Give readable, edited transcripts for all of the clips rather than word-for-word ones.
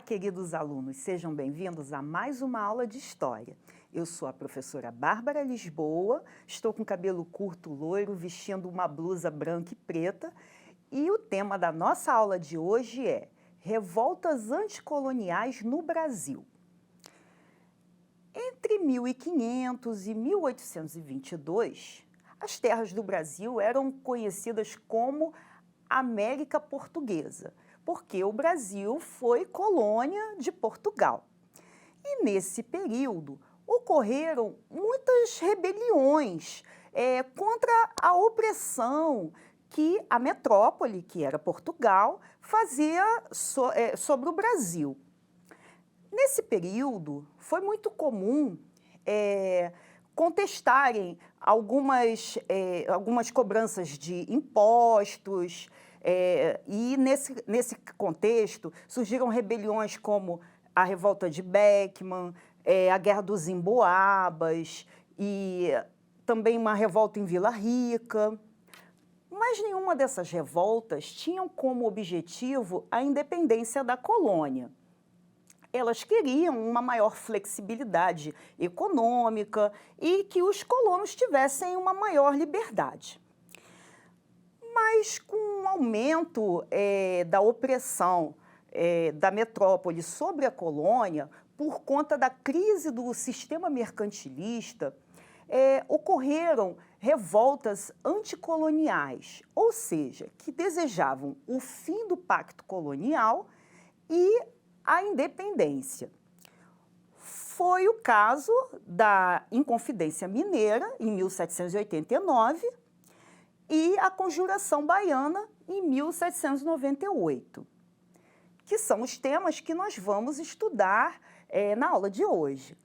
queridos alunos, sejam bem-vindos a mais uma aula de História. Eu sou a professora Bárbara Lisboa, estou com cabelo curto loiro, vestindo uma blusa branca e preta, e o tema da nossa aula de hoje é Revoltas Anticoloniais no Brasil. Entre 1500 e 1822, as terras do Brasil eram conhecidas como América Portuguesa, porque o Brasil foi colônia de Portugal. E nesse período ocorreram muitas rebeliões contra a opressão que a metrópole, que era Portugal, fazia sobre o Brasil. Nesse período, foi muito comum contestarem algumas cobranças de impostos, e nesse contexto surgiram rebeliões como a Revolta de Beckman, a Guerra dos Emboabas e também uma revolta em Vila Rica. Mas nenhuma dessas revoltas tinham como objetivo a independência da colônia. Elas queriam uma maior flexibilidade econômica e que os colonos tivessem uma maior liberdade. Mas com o aumento da opressão da metrópole sobre a colônia, por conta da crise do sistema mercantilista, ocorreram revoltas anticoloniais, ou seja, que desejavam o fim do pacto colonial e a independência. Foi o caso da Inconfidência Mineira, em 1789, e a Conjuração Baiana, em 1798, que são os temas que nós vamos estudar na aula de hoje.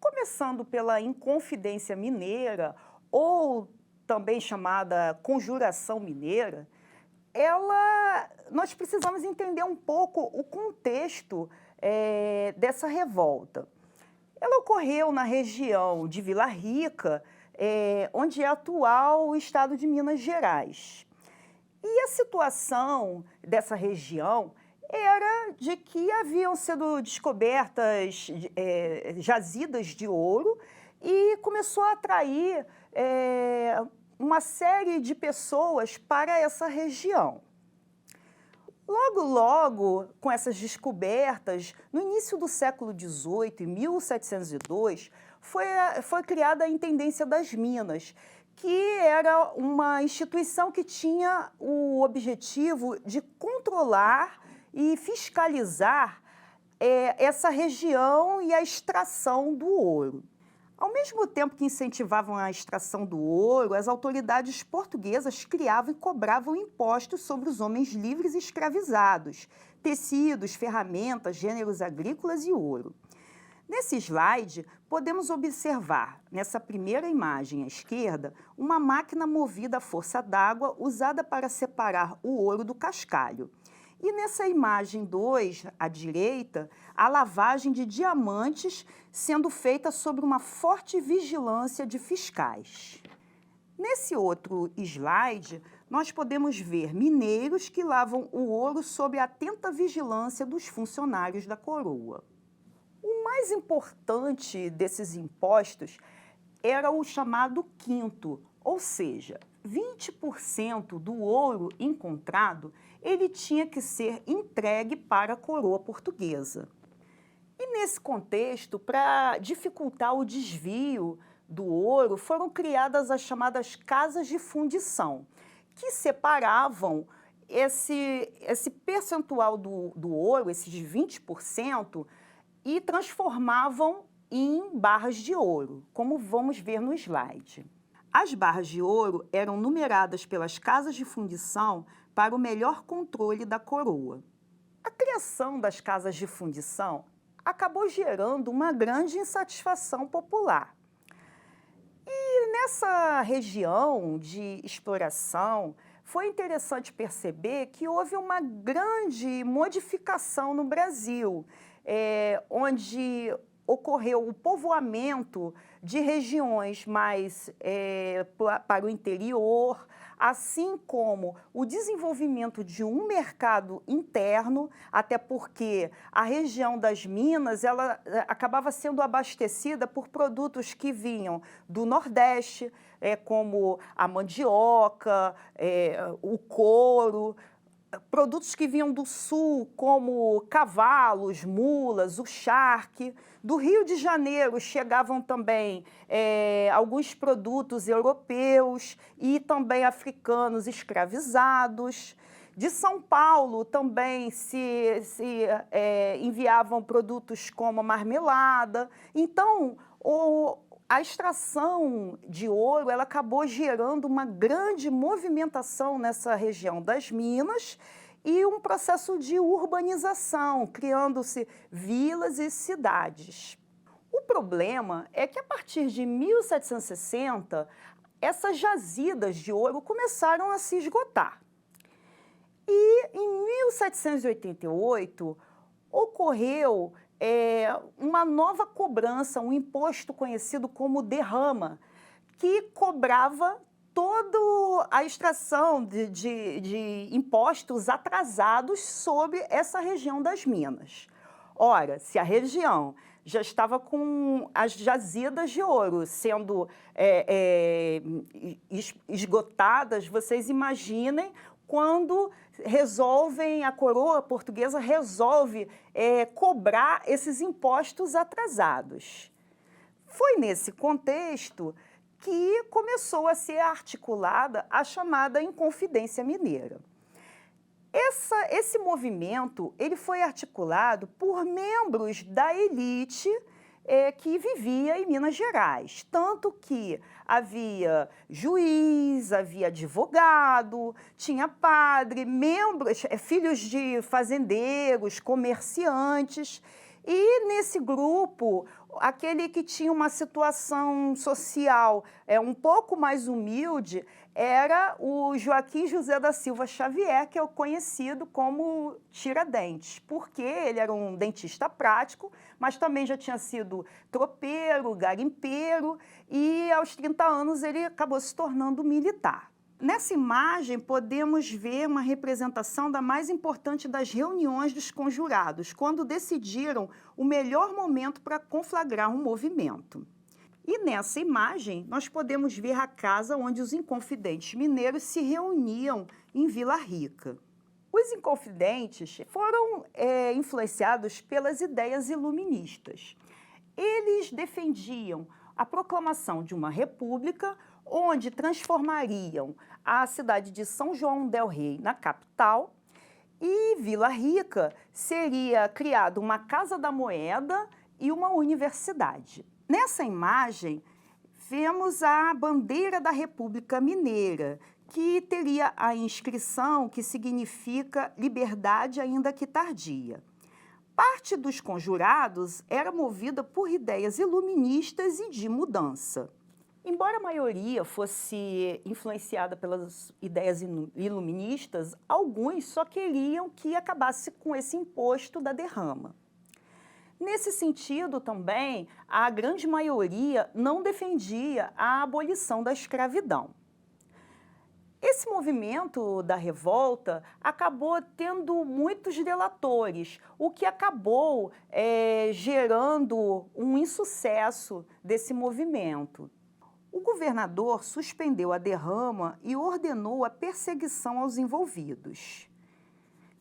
Começando pela Inconfidência Mineira, ou também chamada Conjuração Mineira, nós precisamos entender um pouco o contexto dessa revolta. Ela ocorreu na região de Vila Rica, onde é atual o estado de Minas Gerais. E a situação dessa região era de que haviam sido descobertas jazidas de ouro e começou a atrair uma série de pessoas para essa região. Logo, com essas descobertas, no início do século XVIII, em 1702, foi criada a Intendência das Minas, que era uma instituição que tinha o objetivo de controlar e fiscalizar essa região e a extração do ouro. Ao mesmo tempo que incentivavam a extração do ouro, as autoridades portuguesas criavam e cobravam impostos sobre os homens livres e escravizados, tecidos, ferramentas, gêneros agrícolas e ouro. Nesse slide, podemos observar, nessa primeira imagem à esquerda, uma máquina movida à força d'água usada para separar o ouro do cascalho. E nessa imagem 2, à direita, a lavagem de diamantes sendo feita sob uma forte vigilância de fiscais. Nesse outro slide, nós podemos ver mineiros que lavam o ouro sob a atenta vigilância dos funcionários da coroa. O mais importante desses impostos era o chamado quinto, ou seja, 20% do ouro encontrado ele tinha que ser entregue para a coroa portuguesa. E nesse contexto, para dificultar o desvio do ouro, foram criadas as chamadas casas de fundição, que separavam esse percentual do ouro, esses 20%, e transformavam em barras de ouro, como vamos ver no slide. As barras de ouro eram numeradas pelas casas de fundição para o melhor controle da coroa. A criação das casas de fundição acabou gerando uma grande insatisfação popular. E nessa região de exploração, foi interessante perceber que houve uma grande modificação no Brasil, onde ocorreu o povoamento de regiões mais para o interior, assim como o desenvolvimento de um mercado interno, até porque a região das Minas ela acabava sendo abastecida por produtos que vinham do Nordeste, como a mandioca, o couro, produtos que vinham do Sul, como cavalos, mulas, o charque. Do Rio de Janeiro chegavam também alguns produtos europeus e também africanos escravizados. De São Paulo também se enviavam produtos como a marmelada. Então, a extração de ouro ela acabou gerando uma grande movimentação nessa região das Minas e um processo de urbanização, criando-se vilas e cidades. O problema é que, a partir de 1760, essas jazidas de ouro começaram a se esgotar. E, em 1788, ocorreu uma nova cobrança, um imposto conhecido como derrama, que cobrava toda a extração de impostos atrasados sobre essa região das Minas. Ora, se a região já estava com as jazidas de ouro sendo esgotadas, vocês imaginem quando a coroa portuguesa resolve cobrar esses impostos atrasados. Foi nesse contexto que começou a ser articulada a chamada Inconfidência Mineira. Esse movimento ele foi articulado por membros da elite que vivia em Minas Gerais, tanto que havia juiz, havia advogado, tinha padre, membros, filhos de fazendeiros, comerciantes, e nesse grupo, aquele que tinha uma situação social um pouco mais humilde era o Joaquim José da Silva Xavier, que é o conhecido como Tiradentes, porque ele era um dentista prático, mas também já tinha sido tropeiro, garimpeiro, e aos 30 anos ele acabou se tornando militar. Nessa imagem, podemos ver uma representação da mais importante das reuniões dos conjurados, quando decidiram o melhor momento para conflagrar um movimento. E nessa imagem, nós podemos ver a casa onde os inconfidentes mineiros se reuniam em Vila Rica. Os inconfidentes foram influenciados pelas ideias iluministas. Eles defendiam a proclamação de uma república onde transformariam a cidade de São João del Rei na capital e Vila Rica seria criada uma Casa da Moeda e uma universidade. Nessa imagem, vemos a bandeira da República Mineira, que teria a inscrição que significa liberdade ainda que tardia. Parte dos conjurados era movida por ideias iluministas e de mudança. Embora a maioria fosse influenciada pelas ideias iluministas, alguns só queriam que acabasse com esse imposto da derrama. Nesse sentido, também, a grande maioria não defendia a abolição da escravidão. Esse movimento da revolta acabou tendo muitos delatores, o que acabou gerando um insucesso desse movimento. O governador suspendeu a derrama e ordenou a perseguição aos envolvidos.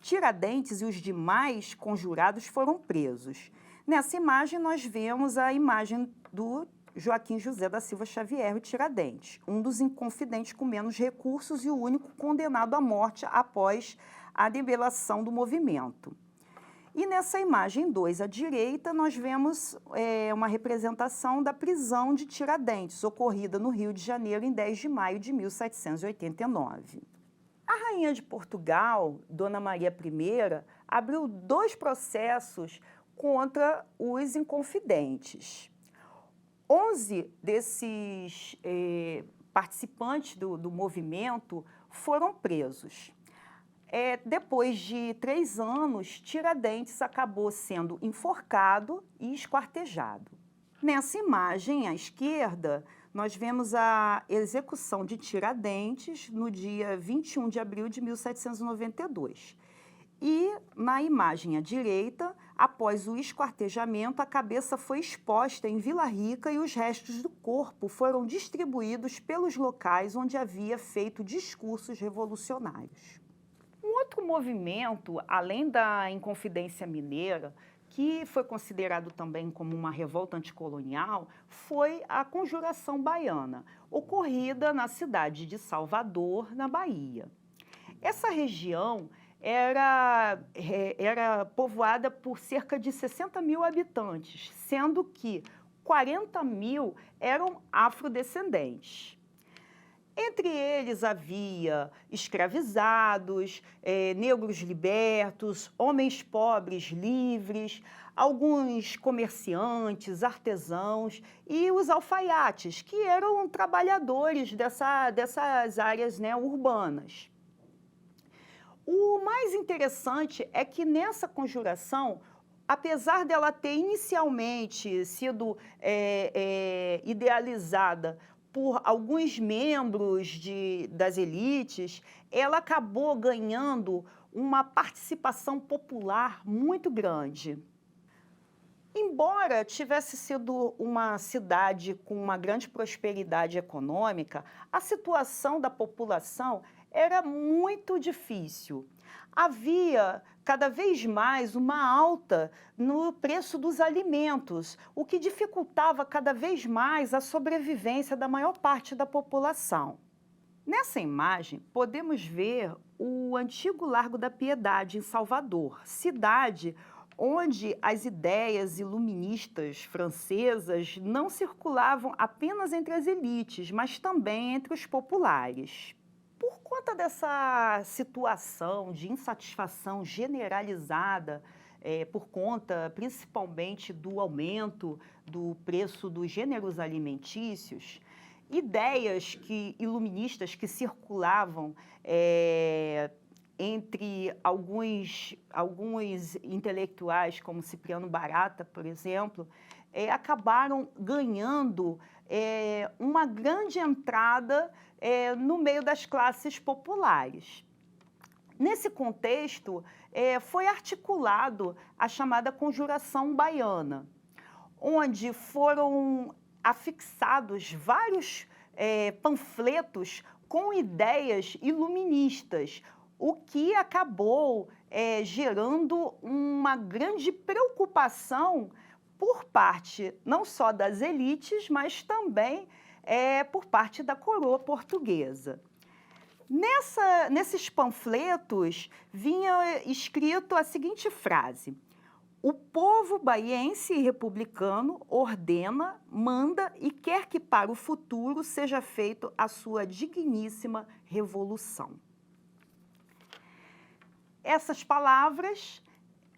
Tiradentes e os demais conjurados foram presos. Nessa imagem, nós vemos a imagem do Joaquim José da Silva Xavier, o Tiradentes, um dos inconfidentes com menos recursos e o único condenado à morte após a debelação do movimento. E nessa imagem 2 à direita, nós vemos uma representação da prisão de Tiradentes, ocorrida no Rio de Janeiro em 10 de maio de 1789. A rainha de Portugal, Dona Maria I, abriu 2 processos contra os inconfidentes. 11 desses participantes do movimento foram presos. Depois de 3 anos, Tiradentes acabou sendo enforcado e esquartejado. Nessa imagem à esquerda, nós vemos a execução de Tiradentes no dia 21 de abril de 1792. E, na imagem à direita, após o esquartejamento, a cabeça foi exposta em Vila Rica e os restos do corpo foram distribuídos pelos locais onde havia feito discursos revolucionários. Um outro movimento, além da Inconfidência Mineira, que foi considerado também como uma revolta anticolonial, foi a Conjuração Baiana, ocorrida na cidade de Salvador, na Bahia. Essa região era povoada por cerca de 60 mil habitantes, sendo que 40 mil eram afrodescendentes. Entre eles havia escravizados, negros libertos, homens pobres livres, alguns comerciantes, artesãos e os alfaiates, que eram trabalhadores dessas áreas, né, urbanas. O mais interessante é que nessa conjuração, apesar dela ter inicialmente sido idealizada por alguns membros das elites, ela acabou ganhando uma participação popular muito grande. Embora tivesse sido uma cidade com uma grande prosperidade econômica, a situação da população era muito difícil. Havia cada vez mais uma alta no preço dos alimentos, o que dificultava cada vez mais a sobrevivência da maior parte da população. Nessa imagem, podemos ver o antigo Largo da Piedade, em Salvador, cidade onde as ideias iluministas francesas não circulavam apenas entre as elites, mas também entre os populares. Por conta dessa situação de insatisfação generalizada, por conta principalmente do aumento do preço dos gêneros alimentícios, ideias iluministas que circulavam entre alguns intelectuais, como Cipriano Barata, por exemplo, acabaram ganhando uma grande entrada no meio das classes populares. Nesse contexto, foi articulado a chamada Conjuração Baiana, onde foram afixados vários panfletos com ideias iluministas, o que acabou gerando uma grande preocupação por parte não só das elites, mas também por parte da coroa portuguesa. Nesses panfletos vinha escrito a seguinte frase: o povo baiense e republicano ordena, manda e quer que para o futuro seja feito a sua digníssima revolução. Essas palavras,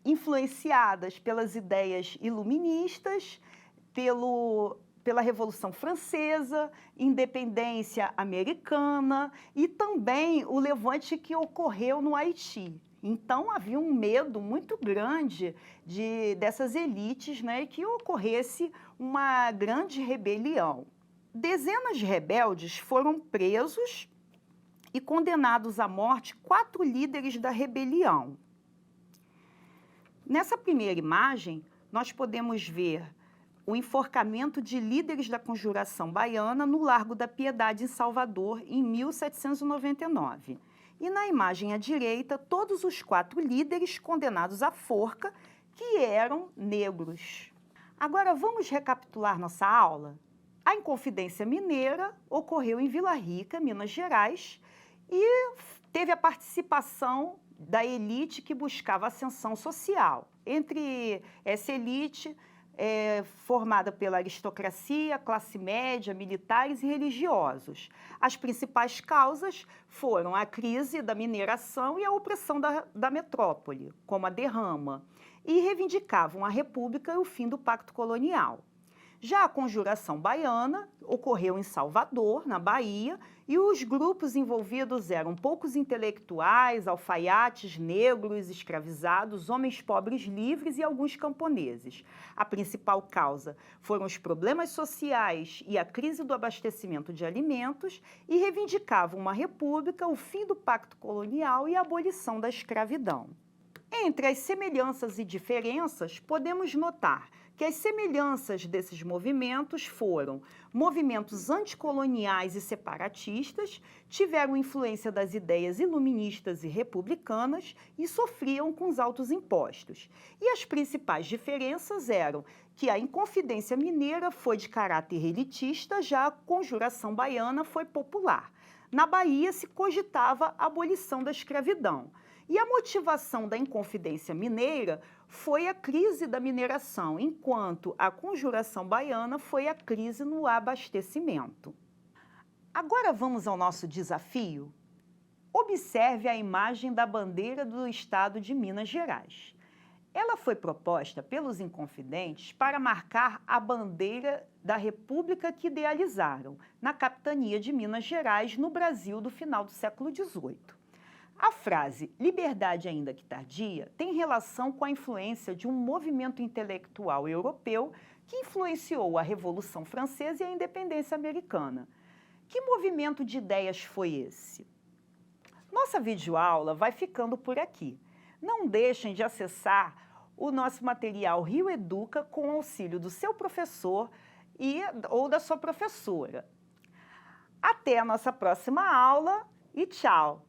influenciadas pelas ideias iluministas, pela Revolução Francesa, independência americana e também o levante que ocorreu no Haiti. Então, havia um medo muito grande dessas elites, né, que ocorresse uma grande rebelião. Dezenas de rebeldes foram presos e condenados à morte 4 líderes da rebelião. Nessa primeira imagem, nós podemos ver o enforcamento de líderes da Conjuração Baiana no Largo da Piedade, em Salvador, em 1799. E na imagem à direita, todos os 4 líderes condenados à forca, que eram negros. Agora, vamos recapitular nossa aula? A Inconfidência Mineira ocorreu em Vila Rica, Minas Gerais, e teve a participação da elite que buscava ascensão social. Entre essa elite, formada pela aristocracia, classe média, militares e religiosos. As principais causas foram a crise da mineração e a opressão da metrópole, como a derrama, e reivindicavam a república e o fim do pacto colonial. Já a Conjuração Baiana ocorreu em Salvador, na Bahia, e os grupos envolvidos eram poucos intelectuais, alfaiates, negros, escravizados, homens pobres livres e alguns camponeses. A principal causa foram os problemas sociais e a crise do abastecimento de alimentos e reivindicavam uma república, o fim do pacto colonial e a abolição da escravidão. Entre as semelhanças e diferenças, podemos notar que as semelhanças desses movimentos foram movimentos anticoloniais e separatistas, tiveram influência das ideias iluministas e republicanas e sofriam com os altos impostos. E as principais diferenças eram que a Inconfidência Mineira foi de caráter elitista, já a Conjuração Baiana foi popular. Na Bahia se cogitava a abolição da escravidão. E a motivação da Inconfidência Mineira foi a crise da mineração, enquanto a Conjuração Baiana foi a crise no abastecimento. Agora vamos ao nosso desafio? Observe a imagem da bandeira do estado de Minas Gerais. Ela foi proposta pelos inconfidentes para marcar a bandeira da república que idealizaram, na capitania de Minas Gerais, no Brasil do final do século XVIII. A frase "liberdade ainda que tardia" tem relação com a influência de um movimento intelectual europeu que influenciou a Revolução Francesa e a independência americana. Que movimento de ideias foi esse? Nossa videoaula vai ficando por aqui. Não deixem de acessar o nosso material Rio Educa com auxílio do seu professor ou da sua professora. Até a nossa próxima aula e tchau!